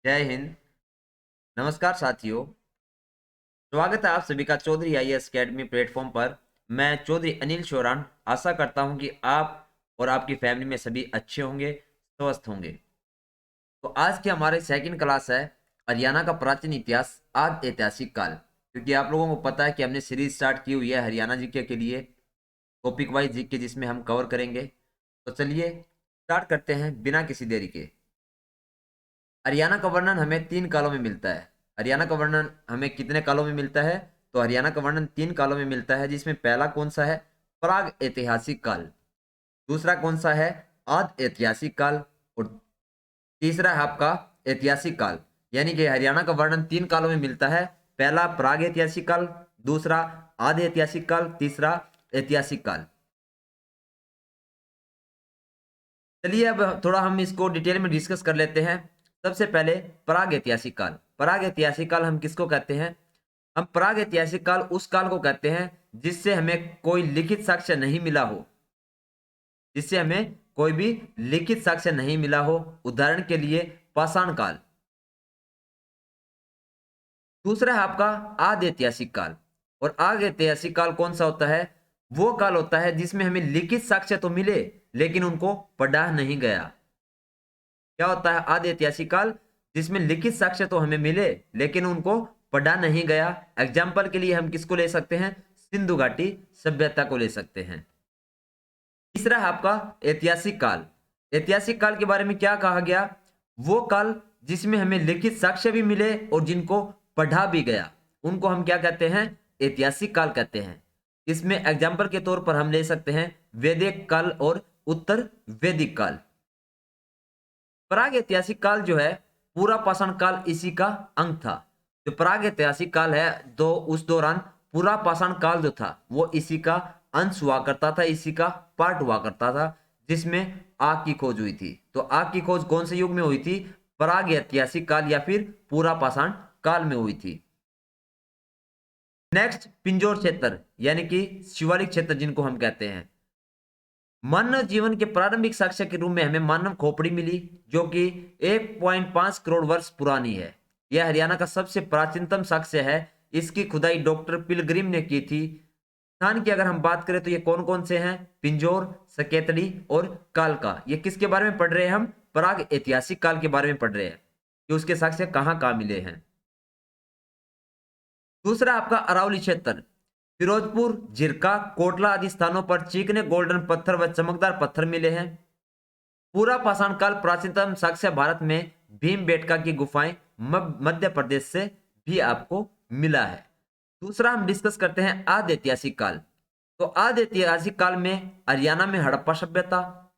जय हिंद। नमस्कार साथियों, स्वागत है आप सभी का चौधरी आईएएस अकेडमी प्लेटफॉर्म पर। मैं चौधरी अनिल शोरान आशा करता हूं कि आप और आपकी फैमिली में सभी अच्छे होंगे, स्वस्थ होंगे। तो आज की हमारी सेकंड क्लास है हरियाणा का प्राचीन इतिहास आदि ऐतिहासिक काल। क्योंकि आप लोगों को पता है कि हमने सीरीज स्टार्ट की हुई है हरियाणा जीके के लिए, टॉपिक वाइज जीके, जिसमें हम कवर करेंगे। तो चलिए स्टार्ट करते हैं बिना किसी देरी के। हरियाणा का वर्णन हमें तीन कालों में मिलता है। हरियाणा का वर्णन हमें कितने कालों में मिलता है? तो हरियाणा का वर्णन तीन कालों में मिलता है, जिसमें पहला कौन सा है? प्राग ऐतिहासिक काल। दूसरा कौन सा है? आद ऐतिहासिक काल। और तीसरा है आपका ऐतिहासिक काल। यानी कि हरियाणा का वर्णन तीन कालों में मिलता है। पहला प्राग ऐतिहासिक काल, दूसरा आद ऐतिहासिक काल, तीसरा ऐतिहासिक काल। चलिए अब थोड़ा हम इसको डिटेल में डिस्कस कर लेते हैं। सबसे पहले प्राग ऐतिहासिक काल। प्राग ऐतिहासिक काल हम किसको कहते हैं? हम प्राग ऐतिहासिक काल उस काल को कहते हैं जिससे हमें कोई लिखित साक्ष्य नहीं मिला हो। जिससे हमें कोई भी लिखित साक्ष्य नहीं मिला हो। उदाहरण के लिए पाषाण काल। दूसरा है आपका आद ऐतिहासिक काल। और आद ऐतिहासिक काल कौन सा होता है? वो काल होता है जिसमें हमें लिखित साक्ष्य तो मिले लेकिन उनको पढ़ा नहीं गया। क्या होता है आदि ऐतिहासिक काल? जिसमें लिखित साक्ष्य तो हमें मिले लेकिन उनको पढ़ा नहीं गया। एग्जाम्पल के लिए हम किसको ले सकते हैं? सिंधु घाटी सभ्यता को ले सकते हैं। तीसरा है आपका ऐतिहासिक काल। ऐतिहासिक काल के बारे में क्या कहा गया? वो काल जिसमें हमें लिखित साक्ष्य भी मिले और जिनको पढ़ा भी गया, उनको हम क्या कहते हैं? ऐतिहासिक काल कहते हैं। इसमें एग्जाम्पल के तौर पर हम ले सकते हैं वैदिक काल और उत्तर वैदिक काल। प्राग ऐतिहासिक काल जो है, पूरा पाषाण काल इसी का अंग था। जो प्राग ऐतिहासिक काल है, तो उस दौरान पूरा पाषाण काल जो था वो इसी का अंश हुआ करता था, इसी का पार्ट हुआ करता था, जिसमें आग की खोज हुई थी। तो आग की खोज कौन से युग में हुई थी? प्राग ऐतिहासिक काल या फिर पूरा पाषाण काल में हुई थी। नेक्स्ट पिंजौर क्षेत्र, यानी कि शिवालिक क्षेत्र जिनको हम कहते हैं। मानव जीवन के प्रारंभिक साक्ष्य के रूप में हमें मानव खोपड़ी मिली, जो कि 1.5 करोड़ वर्ष पुरानी है। यह हरियाणा का सबसे प्राचीनतम साक्ष्य है। इसकी खुदाई डॉक्टर पिलग्रिम ने की थी। स्थान की अगर हम बात करें तो ये कौन कौन से हैं? पिंजौर, सकेतड़ी और कालका। ये किसके बारे में पढ़ रहे हैं हम? प्राग ऐतिहासिक काल के बारे में पढ़ रहे हैं कि उसके साक्ष्य कहाँ कहाँ मिले हैं। दूसरा आपका अरावली क्षेत्र। फिरोजपुर, जिरका, कोटला आदि स्थानों पर चीकने गोल्डन पत्थर व चमकदार पत्थर मिले हैं। पूरा पाषाण काल प्राचीनतम साक्ष्य भारत में भीमबेटका की गुफाएं मध्य प्रदेश से भी आपको मिला है। दूसरा हम डिस्कस करते हैं आदि ऐतिहासिक काल। तो आदि ऐतिहासिक काल में हरियाणा में हड़प्पा सभ्यता।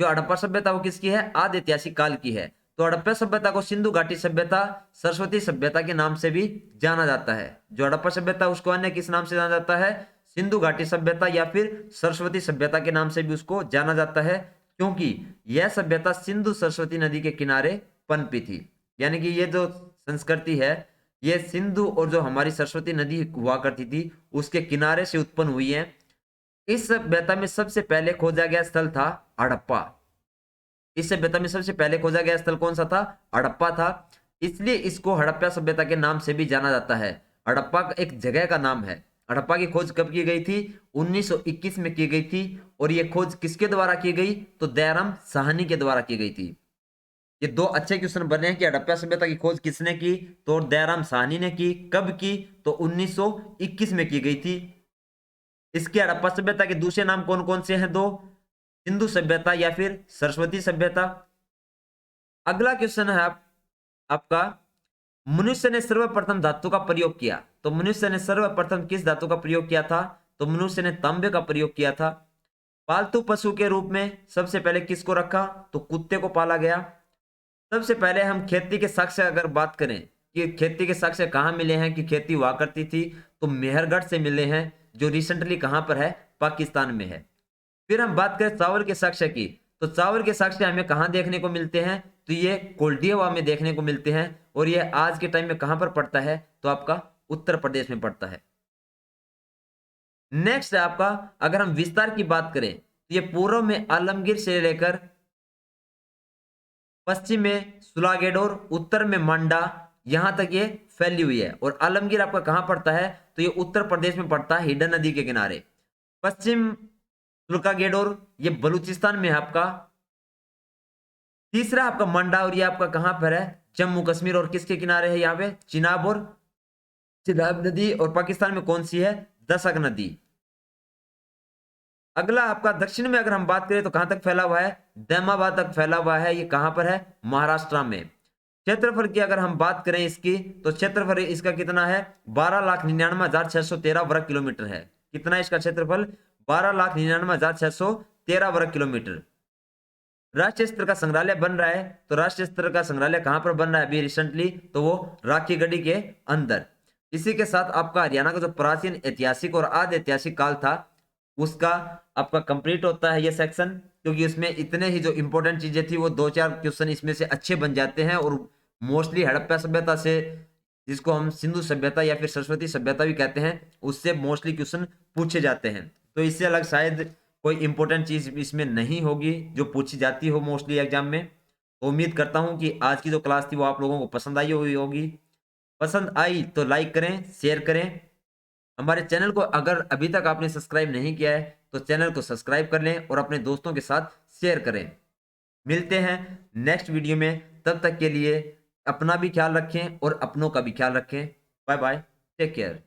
जो हड़प्पा सभ्यता वो किसकी है? आदि ऐतिहासिक काल की है। तो हड़प्पा सभ्यता को सिंधु घाटी सभ्यता, सरस्वती सभ्यता के नाम से भी जाना जाता है। जो हड़प्पा सभ्यता उसको अन्य किस नाम से जाना जाता है? सिंधु घाटी सभ्यता या फिर सरस्वती सभ्यता के नाम से भी उसको जाना जाता है, क्योंकि यह सभ्यता सिंधु सरस्वती नदी के किनारे पनपी थी। यानी कि ये जो संस्कृति है, ये सिंधु और जो हमारी सरस्वती नदी हुआ करती थी उसके किनारे से उत्पन्न हुई है। इस सभ्यता में सबसे पहले खोजा गया स्थल था हड़प्पा। इस सभ्यता में सबसे पहले खोजा गया स्थल कौन सा था? हड़प्पा था। इसलिए इसको हड़प्पा सभ्यता के नाम से भी जाना जाता है। हड़प्पा एक जगह का नाम है। हड़प्पा की खोज कब की गई थी? 1921 में की गई थी। और यह खोज किसके द्वारा की गई? तो दयाराम साहनी के द्वारा की गई थी। ये दो अच्छे क्वेश्चन बने हैं कि हड़प्पा सभ्यता की खोज किसने की? तो दयाराम साहनी ने की। कब की? तो 1921 में की गई थी। इसके हड़प्पा सभ्यता के दूसरे नाम कौन कौन से हैं? दो, सिंधु सभ्यता या फिर सरस्वती सभ्यता। अगला क्वेश्चन है आपका, मनुष्य ने सर्वप्रथम धातु का प्रयोग किया। तो मनुष्य ने सर्वप्रथम किस धातु का प्रयोग किया था? तो मनुष्य ने तांबे का प्रयोग किया था। पालतू पशु के रूप में सबसे पहले किसको रखा? तो कुत्ते को पाला गया। सबसे पहले हम खेती के साक्ष्य अगर बात करें कि खेती के साक्ष्य कहाँ मिले हैं कि खेती हुआ करती थी, तो मेहरगढ़ से मिले हैं, जो रिसेंटली कहाँ पर है? पाकिस्तान में है। फिर हम बात करें चावल के साक्ष्य की, तो चावल के साक्ष्य हमें कहाँ देखने को मिलते हैं? तो ये कोल्डियावा में देखने को मिलते हैं। और ये आज के टाइम में कहाँ पर पड़ता है? तो आपका उत्तर प्रदेश में पड़ता है। नेक्स्ट है आपका, अगर हम विस्तार की बात करें तो ये पूर्व में आलमगीर से लेकर पश्चिम में सुलागेडोर, उत्तर में मांडा, यहां तक ये फैली हुई है। और आलमगीर आपका कहां पड़ता है, तो ये उत्तर प्रदेश में पड़ता है, हिडन नदी के किनारे। पश्चिम सुल्कागेडोर ये बलूचिस्तान में है आपका। तीसरा आपका मंडा, और ये आपका कहां पर है, जम्मू कश्मीर। और किसके किनारे है, यहाँ पे चिनाब नदी। और पाकिस्तान में कौन सी है, दशक नदी। अगला आपका दक्षिण में अगर हम बात करें तो कहां तक फैला हुआ है, दैमाबाद तक फैला हुआ है। ये कहां पर है, महाराष्ट्र में। क्षेत्रफल की अगर हम बात करें इसकी, तो क्षेत्रफल इसका कितना है, 12,99,613 वर्ग किलोमीटर है। कितना है इसका क्षेत्रफल, 12,99,613 वर्ग किलोमीटर। राष्ट्रीय स्तर का संग्रहालय बन रहा है, तो राष्ट्रीय स्तर का संग्रहालय कहां पर बन रहा है अभी रिसेंटली, तो वो राखी गढ़ी के अंदर। इसी के साथ आपका हरियाणा का जो प्राचीन ऐतिहासिक और आदि ऐतिहासिक काल था, उसका आपका कंप्लीट होता है ये सेक्शन। क्योंकि उसमें इतने ही जो इंपॉर्टेंट चीजें थी, वो 2-4 क्वेश्चन इसमें से अच्छे बन जाते हैं। और मोस्टली हड़प्पा सभ्यता से, जिसको हम सिंधु सभ्यता या फिर सरस्वती सभ्यता भी कहते हैं, उससे मोस्टली क्वेश्चन पूछे जाते हैं। तो इससे अलग शायद कोई इंपॉर्टेंट चीज इसमें नहीं होगी जो पूछी जाती हो मोस्टली एग्जाम में। तो उम्मीद करता हूं कि आज की जो क्लास थी वो आप लोगों को पसंद आई हुई होगी। पसंद आई तो लाइक करें, शेयर करें। हमारे चैनल को अगर अभी तक आपने सब्सक्राइब नहीं किया है, तो चैनल को सब्सक्राइब कर लें और अपने दोस्तों के साथ शेयर करें। मिलते हैं नेक्स्ट वीडियो में, तब तक के लिए अपना भी ख्याल रखें और अपनों का भी ख्याल रखें। Bye bye, take care.